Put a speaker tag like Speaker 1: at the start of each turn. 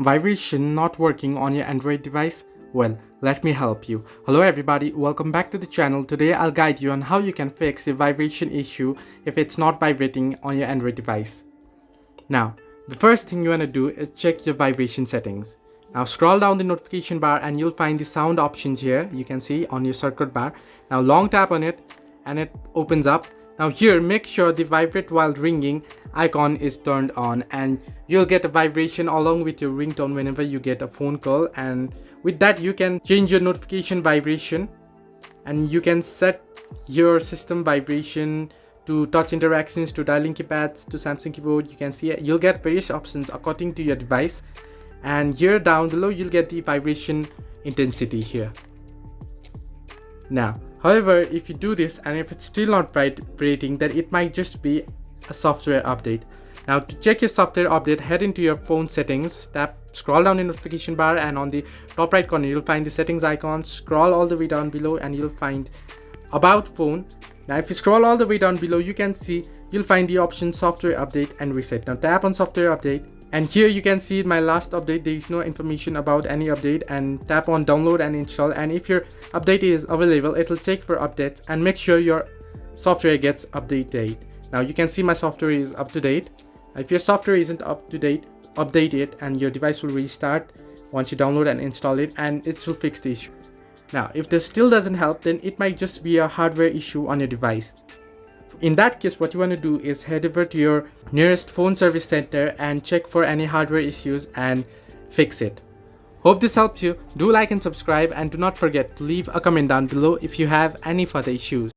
Speaker 1: Vibration not working on your Android device? Well, let me help you. Hello everybody, welcome back to the channel. Today I'll guide you on how you can fix your vibration issue if it's not vibrating on your Android device. Now, the first thing you want to do is check your vibration settings. Now scroll down the notification bar and you'll find the sound options here. You can see on your circuit bar. Now long tap on it and it opens up. Now here, make sure the vibrate while ringing icon is turned on and you'll get a vibration along with your ringtone whenever you get a phone call, and with that you can change your notification vibration and you can set your system vibration to touch interactions, to dialing keypads, to Samsung keyboard. You can see you'll get various options according to your device, and here down below you'll get the vibration intensity here. Now however, if you do this and if it's still not vibrating, then it might just be a software update. Now to check your software update, head into your phone settings, scroll down the notification bar, and on the top right corner you'll find the settings icon. Scroll all the way down below and you'll find about phone. Now if you scroll all the way down below, you can see you'll find the option software update and reset. Now tap on software update. And here you can see my last update, there is no information about any update, and tap on download and install, and if your update is available it'll check for updates and make sure your software gets updated. Now you can see my software is up to date. If your software isn't up to date, update it and your device will restart once you download and install it, and it will fix the issue. Now if this still doesn't help, then it might just be a hardware issue on your device. In that case, what you want to do is head over to your nearest phone service center and check for any hardware issues and fix it. Hope this helps you. Do like and subscribe, and do not forget to leave a comment down below if you have any further issues.